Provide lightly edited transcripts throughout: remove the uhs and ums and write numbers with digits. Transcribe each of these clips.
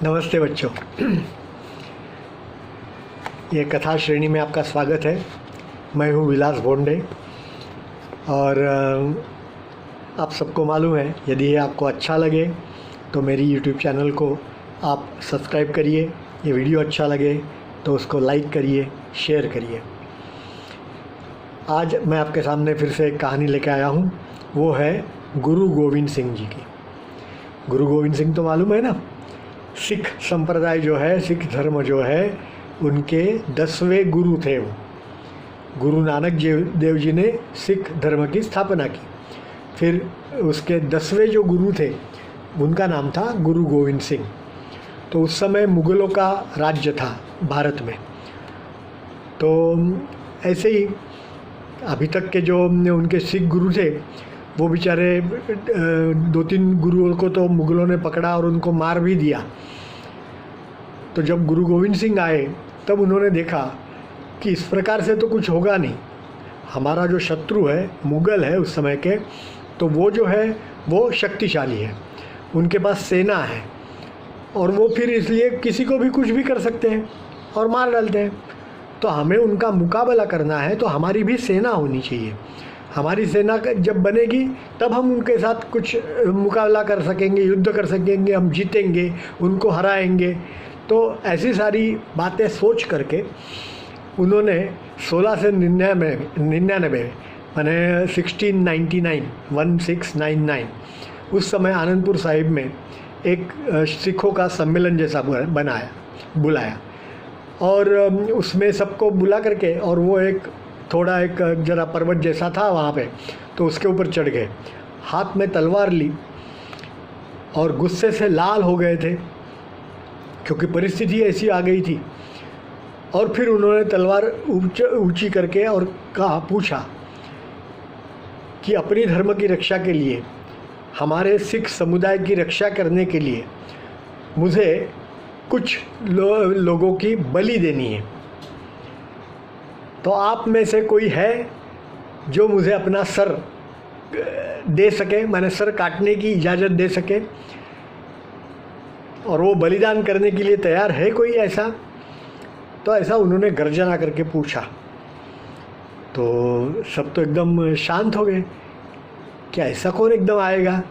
नमस्ते बच्चों। ये कथा श्रेणी में आपका स्वागत है। मैं हूँ विलास भोंडे और आप सबको मालूम है, यदि ये आपको अच्छा लगे तो मेरी यूट्यूब चैनल को आप सब्सक्राइब करिए। ये वीडियो अच्छा लगे तो उसको लाइक करिए, शेयर करिए। आज मैं आपके सामने फिर से एक कहानी लेकर आया हूँ। वो है गुरु गोविंद सिंह जी की। गुरु गोविंद सिंह तो मालूम है ना, सिख संप्रदाय जो है, सिख धर्म जो है, उनके 10वें गुरु थे। वो गुरु नानक देव जी ने सिख धर्म की स्थापना की। फिर उसके 10वें जो गुरु थे उनका नाम था गुरु गोविंद सिंह। तो उस समय मुग़लों का राज्य था भारत में। तो ऐसे ही अभी तक के जो उनके सिख गुरु थे वो बेचारे 2-3 गुरुओं को तो मुग़लों ने पकड़ा और उनको मार भी दिया। तो जब गुरु गोविंद सिंह आए तब उन्होंने देखा कि इस प्रकार से तो कुछ होगा नहीं। हमारा जो शत्रु है, मुग़ल है उस समय के, तो वो जो है वो शक्तिशाली है, उनके पास सेना है और वो फिर इसलिए किसी को भी कुछ भी कर सकते हैं और मार डालते हैं। तो हमें उनका मुकाबला करना है तो हमारी भी सेना होनी चाहिए। हमारी सेना जब बनेगी तब हम उनके साथ कुछ मुकाबला कर सकेंगे, युद्ध कर सकेंगे, हम जीतेंगे, उनको हराएंगे। तो ऐसी सारी बातें सोच करके उन्होंने 1699 माने 1699 उस समय आनंदपुर साहिब में एक सिखों का सम्मेलन जैसा बुलाया और उसमें सबको बुला करके, और वो एक जरा पर्वत जैसा था वहाँ पे, तो उसके ऊपर चढ़ गए, हाथ में तलवार ली और गुस्से से लाल हो गए थे क्योंकि परिस्थिति ऐसी आ गई थी। और फिर उन्होंने तलवार ऊंची करके और पूछा कि अपनी धर्म की रक्षा के लिए, हमारे सिख समुदाय की रक्षा करने के लिए मुझे कुछ लोगों की बलि देनी है। तो आप में से कोई है जो मुझे अपना सर दे सके, मैंने सर काटने की इजाज़त दे सके, और वो बलिदान करने के लिए तैयार है कोई ऐसा? तो ऐसा उन्होंने गर्जना करके पूछा। तो सब तो एकदम शांत हो गए। क्या ऐसा कौन एकदम आएगा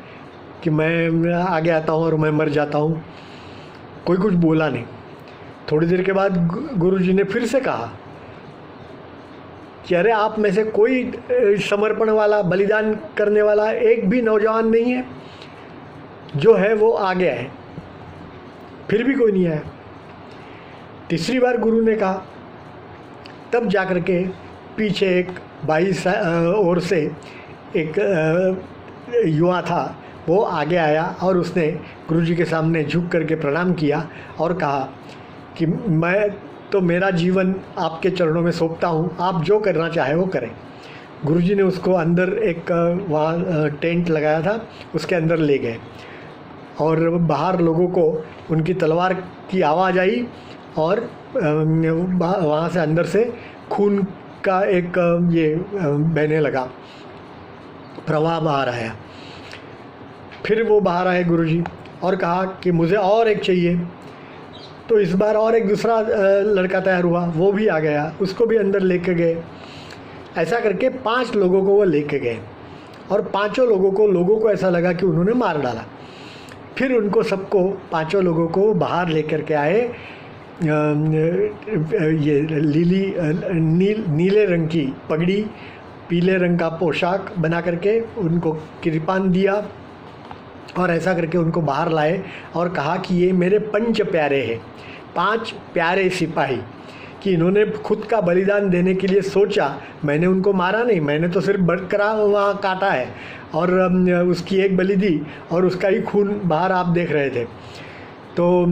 कि मैं आगे आता हूँ और मैं मर जाता हूँ? कोई कुछ बोला नहीं। थोड़ी देर के बाद गुरुजी ने फिर से कहा कि अरे, आप में से कोई समर्पण वाला, बलिदान करने वाला एक भी नौजवान नहीं है? जो है वो आ गया है। फिर भी कोई नहीं आया। तीसरी बार गुरु ने कहा, तब जाकर के पीछे एक बाई ओर से एक युवा था, वो आगे आया और उसने गुरुजी के सामने झुक करके प्रणाम किया और कहा कि मैं तो मेरा जीवन आपके चरणों में सौंपता हूँ, आप जो करना चाहे वो करें। गुरुजी ने उसको अंदर एक वहाँ टेंट लगाया था, उसके अंदर ले गए और बाहर लोगों को उनकी तलवार की आवाज़ आई और वहाँ से अंदर से खून का एक ये बहने लगा, प्रवाह बाहर आया। फिर वो बाहर आए गुरुजी और कहा कि मुझे और एक चाहिए। तो इस बार और एक दूसरा लड़का तैयार हुआ, वो भी आ गया, उसको भी अंदर लेके गए। ऐसा करके 5 लोगों को वो लेके गए और 5 लोगों को ऐसा लगा कि उन्होंने मार डाला। फिर उनको सबको 5 लोगों को बाहर लेकर के आए, ये नीले रंग की पगड़ी, पीले रंग का पोशाक बना करके उनको कृपान दिया और ऐसा करके उनको बाहर लाए और कहा कि ये मेरे 5 प्यारे हैं, 5 प्यारे सिपाही, कि इन्होंने खुद का बलिदान देने के लिए सोचा। मैंने उनको मारा नहीं, मैंने तो सिर्फ बरकरा वहाँ काटा है और उसकी एक बलि दी और उसका ही खून बाहर आप देख रहे थे। तो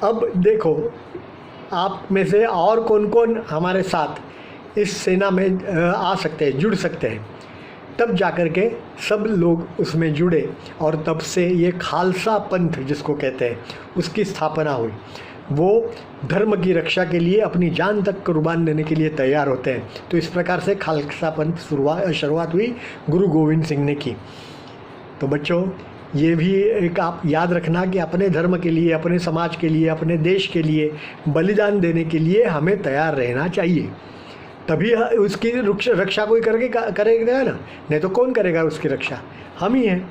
अब देखो, आप में से और कौन कौन हमारे साथ इस सेना में आ सकते हैं, जुड़ सकते हैं। तब जाकर के सब लोग उसमें जुड़े और तब से ये खालसा पंथ जिसको कहते हैं उसकी स्थापना हुई। वो धर्म की रक्षा के लिए अपनी जान तक कुर्बान देने के लिए तैयार होते हैं। तो इस प्रकार से खालसा पंथ शुरुआत हुई, गुरु गोविंद सिंह ने की। तो बच्चों, ये भी एक आप याद रखना कि अपने धर्म के लिए, अपने समाज के लिए, अपने देश के लिए बलिदान देने के लिए हमें तैयार रहना चाहिए। तभी उसकी रक्षा कोई करेगा ना, नहीं तो कौन करेगा उसकी रक्षा? हम ही हैं।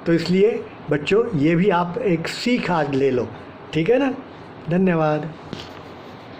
तो इसलिए बच्चों, ये भी आप एक सीख आज ले लो, ठीक है ना? धन्यवाद।